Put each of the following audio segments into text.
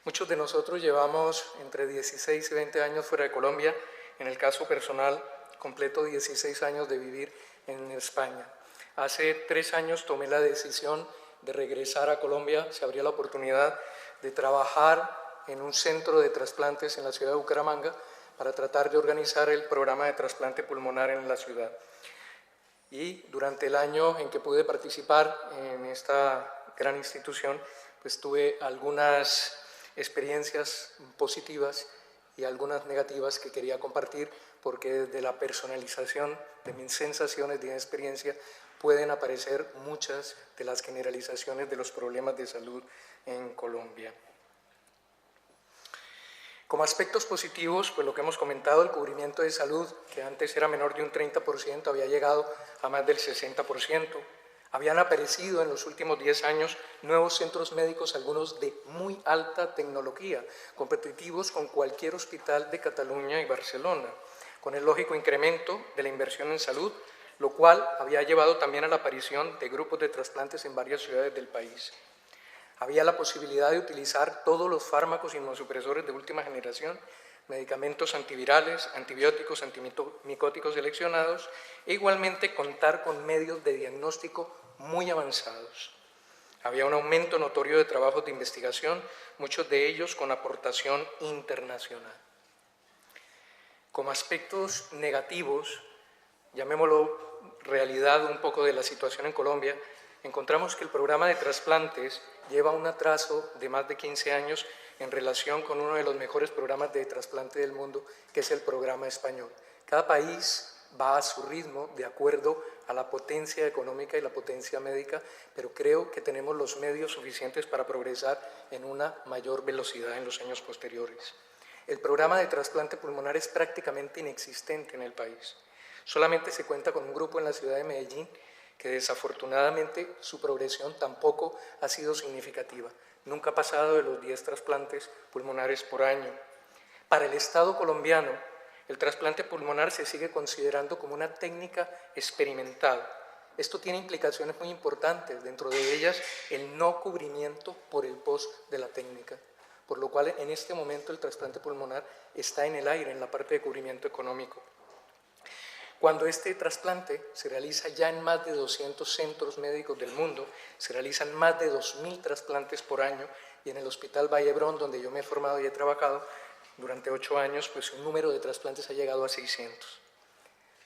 Muchos de nosotros llevamos entre 16 y 20 años fuera de Colombia. En el caso personal, completo 16 años de vivir en España. Hace 3 años tomé la decisión de regresar a Colombia. Se abrió la oportunidad de trabajar en un centro de trasplantes en la ciudad de Bucaramanga para tratar de organizar el programa de trasplante pulmonar en la ciudad. Y durante el año en que pude participar en esta gran institución, pues tuve algunas experiencias positivas y algunas negativas que quería compartir, porque desde la personalización de mis sensaciones, de mi experiencia, pueden aparecer muchas de las generalizaciones de los problemas de salud en Colombia. Como aspectos positivos, pues lo que hemos comentado, el cubrimiento de salud, que antes era menor de un 30%, había llegado a más del 60%. Habían aparecido en los últimos 10 años nuevos centros médicos, algunos de muy alta tecnología, competitivos con cualquier hospital de Cataluña y Barcelona, con el lógico incremento de la inversión en salud, lo cual había llevado también a la aparición de grupos de trasplantes en varias ciudades del país. Había la posibilidad de utilizar todos los fármacos inmunosupresores de última generación, medicamentos antivirales, antibióticos, antimicóticos seleccionados e igualmente contar con medios de diagnóstico muy avanzados. Había un aumento notorio de trabajos de investigación, muchos de ellos con aportación internacional. Como aspectos negativos, llamémoslo realidad un poco de la situación en Colombia, encontramos que el programa de trasplantes lleva un atraso de más de 15 años en relación con uno de los mejores programas de trasplante del mundo, que es el programa español. Cada país va a su ritmo de acuerdo a la potencia económica y la potencia médica, pero creo que tenemos los medios suficientes para progresar en una mayor velocidad en los años posteriores. El programa de trasplante pulmonar es prácticamente inexistente en el país. Solamente se cuenta con un grupo en la ciudad de Medellín que desafortunadamente su progresión tampoco ha sido significativa. Nunca ha pasado de los 10 trasplantes pulmonares por año. Para el Estado colombiano, el trasplante pulmonar se sigue considerando como una técnica experimental. Esto tiene implicaciones muy importantes, dentro de ellas el no cubrimiento por el post de la técnica, por lo cual en este momento el trasplante pulmonar está en el aire en la parte de cubrimiento económico. Cuando este trasplante se realiza ya en más de 200 centros médicos del mundo, se realizan más de 2.000 trasplantes por año, y en el Hospital Vallebrón, donde yo me he formado y he trabajado durante 8 años, pues el número de trasplantes ha llegado a 600.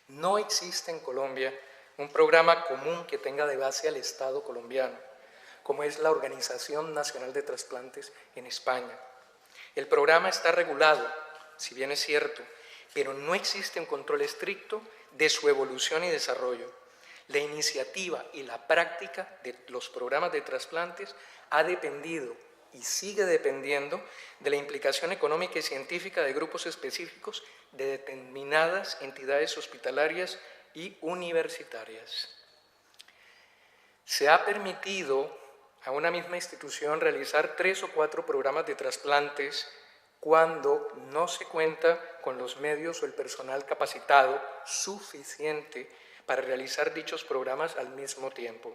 No existe en Colombia un programa común que tenga de base al Estado colombiano, como es la Organización Nacional de Trasplantes en España. El programa está regulado, si bien es cierto, pero no existe un control estricto de su evolución y desarrollo. La iniciativa y la práctica de los programas de trasplantes ha dependido y sigue dependiendo de la implicación económica y científica de grupos específicos de determinadas entidades hospitalarias y universitarias. Se ha permitido a una misma institución realizar 3 o 4 programas de trasplantes cuando no se cuenta con los medios o el personal capacitado suficiente para realizar dichos programas al mismo tiempo.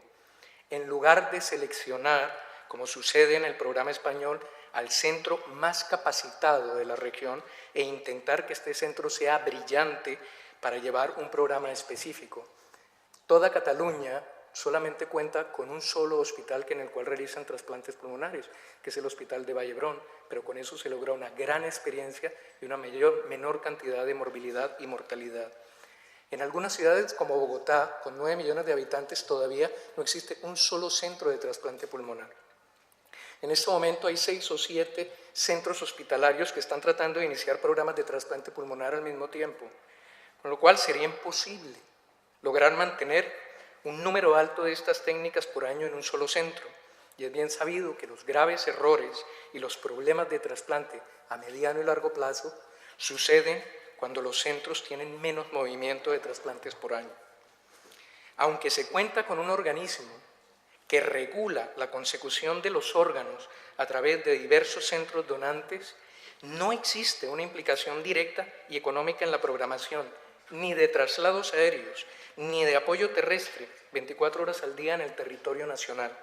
En lugar de seleccionar, como sucede en el programa español, al centro más capacitado de la región e intentar que este centro sea brillante para llevar un programa específico. Toda Cataluña solamente cuenta con un solo hospital en el cual realizan trasplantes pulmonares, que es el Hospital de Vallebrón, pero con eso se logra una gran experiencia y una menor cantidad de morbilidad y mortalidad. En algunas ciudades como Bogotá, con 9 millones de habitantes, todavía no existe un solo centro de trasplante pulmonar. En este momento hay 6 o 7 centros hospitalarios que están tratando de iniciar programas de trasplante pulmonar al mismo tiempo, con lo cual sería imposible lograr mantener un número alto de estas técnicas por año en un solo centro. Y es bien sabido que los graves errores y los problemas de trasplante a mediano y largo plazo suceden cuando los centros tienen menos movimiento de trasplantes por año. Aunque se cuenta con un organismo que regula la consecución de los órganos a través de diversos centros donantes, no existe una implicación directa y económica en la programación, ni de traslados aéreos, ni de apoyo terrestre 24 horas al día en el territorio nacional.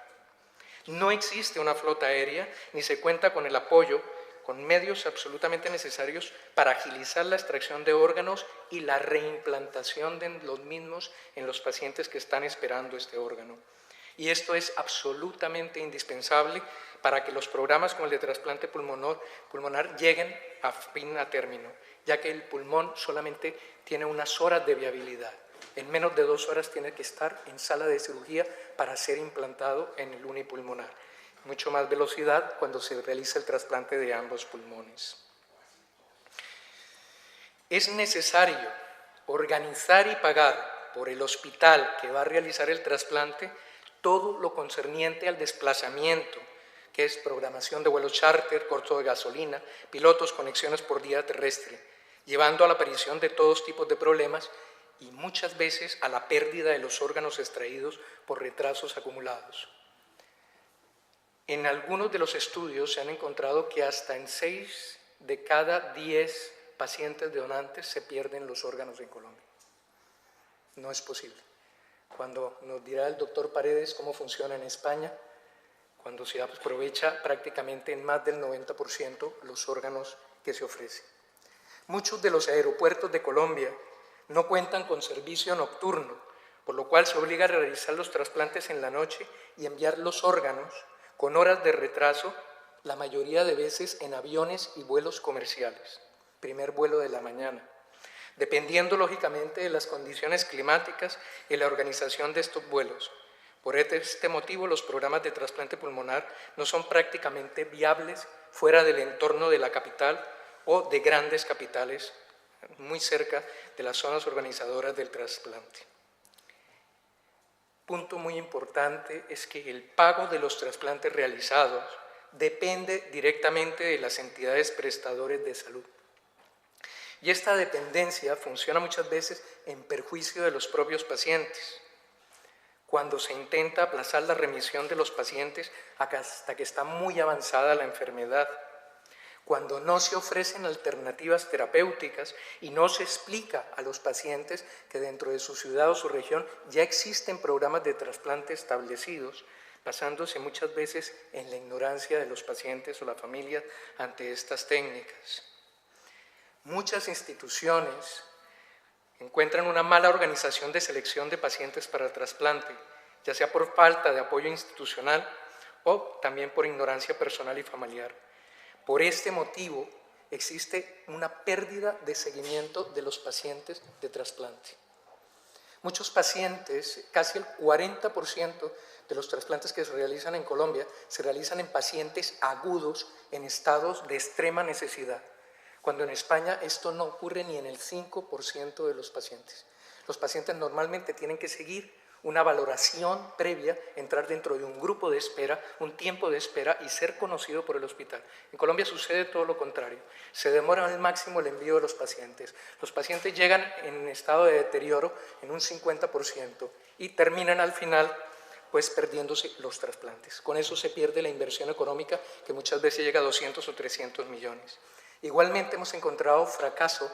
No existe una flota aérea ni se cuenta con el apoyo, con medios absolutamente necesarios para agilizar la extracción de órganos y la reimplantación de los mismos en los pacientes que están esperando este órgano. Y esto es absolutamente indispensable para que los programas como el de trasplante pulmonar lleguen a término, ya que el pulmón solamente tiene unas horas de viabilidad. En menos de 2 horas tiene que estar en sala de cirugía para ser implantado en el unipulmonar. Mucho más velocidad cuando se realiza el trasplante de ambos pulmones. Es necesario organizar y pagar por el hospital que va a realizar el trasplante todo lo concerniente al desplazamiento, que es programación de vuelos charter, costo de gasolina, pilotos, conexiones por vía terrestre, llevando a la aparición de todos tipos de problemas y muchas veces a la pérdida de los órganos extraídos por retrasos acumulados. En algunos de los estudios se han encontrado que hasta en 6 de cada 10 pacientes donantes se pierden los órganos en Colombia. No es posible. Cuando nos dirá el doctor Paredes cómo funciona en España, cuando se aprovecha prácticamente en más del 90% los órganos que se ofrecen. Muchos de los aeropuertos de Colombia no cuentan con servicio nocturno, por lo cual se obliga a realizar los trasplantes en la noche y enviar los órganos con horas de retraso, la mayoría de veces en aviones y vuelos comerciales, primer vuelo de la mañana, dependiendo lógicamente de las condiciones climáticas y la organización de estos vuelos. Por este motivo, los programas de trasplante pulmonar no son prácticamente viables fuera del entorno de la capital o de grandes capitales, muy cerca de las zonas organizadoras del trasplante. Punto muy importante es que el pago de los trasplantes realizados depende directamente de las entidades prestadoras de salud. Y esta dependencia funciona muchas veces en perjuicio de los propios pacientes, cuando se intenta aplazar la remisión de los pacientes hasta que está muy avanzada la enfermedad, cuando no se ofrecen alternativas terapéuticas y no se explica a los pacientes que dentro de su ciudad o su región ya existen programas de trasplante establecidos, basándose muchas veces en la ignorancia de los pacientes o la familia ante estas técnicas. Muchas instituciones encuentran una mala organización de selección de pacientes para el trasplante, ya sea por falta de apoyo institucional o también por ignorancia personal y familiar. Por este motivo, existe una pérdida de seguimiento de los pacientes de trasplante. Muchos pacientes, casi el 40% de los trasplantes que se realizan en Colombia, se realizan en pacientes agudos en estados de extrema necesidad, cuando en España esto no ocurre ni en el 5% de los pacientes. Los pacientes normalmente tienen que seguir una valoración previa, entrar dentro de un grupo de espera, un tiempo de espera y ser conocido por el hospital. En Colombia sucede todo lo contrario, se demora al máximo el envío de los pacientes. Los pacientes llegan en estado de deterioro en un 50% y terminan al final pues perdiéndose los trasplantes. Con eso se pierde la inversión económica que muchas veces llega a 200 o 300 millones. Igualmente hemos encontrado fracaso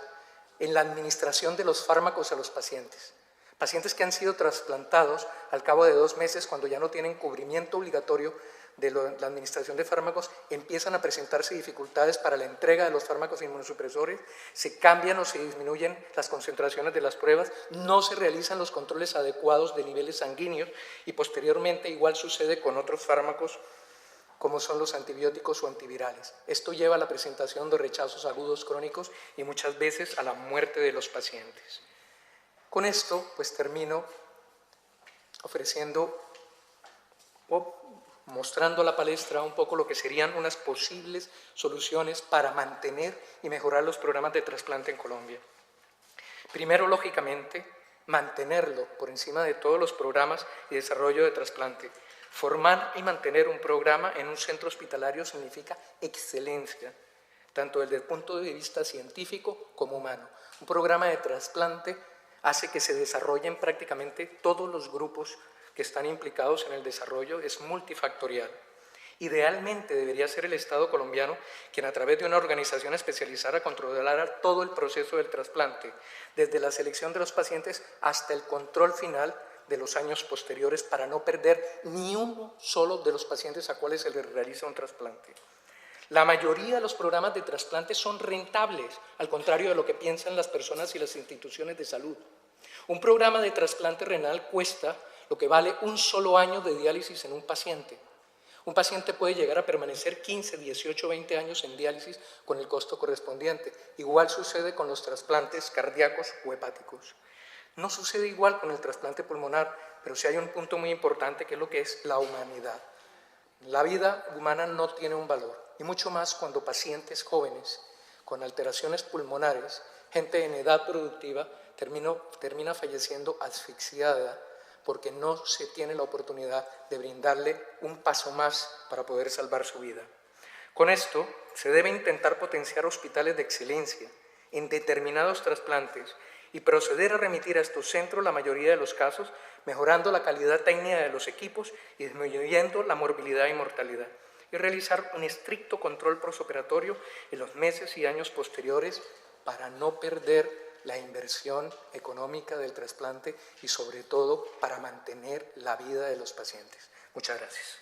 en la administración de los fármacos a los pacientes. Pacientes que han sido trasplantados al cabo de 2 meses, cuando ya no tienen cubrimiento obligatorio de la administración de fármacos, empiezan a presentarse dificultades para la entrega de los fármacos inmunosupresores, se cambian o se disminuyen las concentraciones de las pruebas, no se realizan los controles adecuados de niveles sanguíneos y posteriormente igual sucede con otros fármacos como son los antibióticos o antivirales. Esto lleva a la presentación de rechazos agudos crónicos y muchas veces a la muerte de los pacientes. Con esto, pues termino ofreciendo o mostrando a la palestra un poco lo que serían unas posibles soluciones para mantener y mejorar los programas de trasplante en Colombia. Primero, lógicamente, mantenerlo por encima de todos los programas y desarrollo de trasplante. Formar y mantener un programa en un centro hospitalario significa excelencia, tanto desde el punto de vista científico como humano. Un programa de trasplante hace que se desarrollen prácticamente todos los grupos que están implicados en el desarrollo, es multifactorial. Idealmente debería ser el Estado colombiano quien a través de una organización especializada controlara todo el proceso del trasplante, desde la selección de los pacientes hasta el control final de los años posteriores para no perder ni uno solo de los pacientes a cuales se les realiza un trasplante. La mayoría de los programas de trasplante son rentables, al contrario de lo que piensan las personas y las instituciones de salud. Un programa de trasplante renal cuesta lo que vale un solo año de diálisis en un paciente. Un paciente puede llegar a permanecer 15, 18, 20 años en diálisis con el costo correspondiente. Igual sucede con los trasplantes cardíacos o hepáticos. No sucede igual con el trasplante pulmonar, pero sí hay un punto muy importante que es lo que es la humanidad. La vida humana no tiene un valor, y mucho más cuando pacientes jóvenes con alteraciones pulmonares, gente en edad productiva, termina falleciendo asfixiada porque no se tiene la oportunidad de brindarle un paso más para poder salvar su vida. Con esto, se debe intentar potenciar hospitales de excelencia en determinados trasplantes y proceder a remitir a estos centros la mayoría de los casos, mejorando la calidad técnica de los equipos y disminuyendo la morbilidad y mortalidad, y realizar un estricto control postoperatorio en los meses y años posteriores para no perder la inversión económica del trasplante y sobre todo para mantener la vida de los pacientes. Muchas gracias.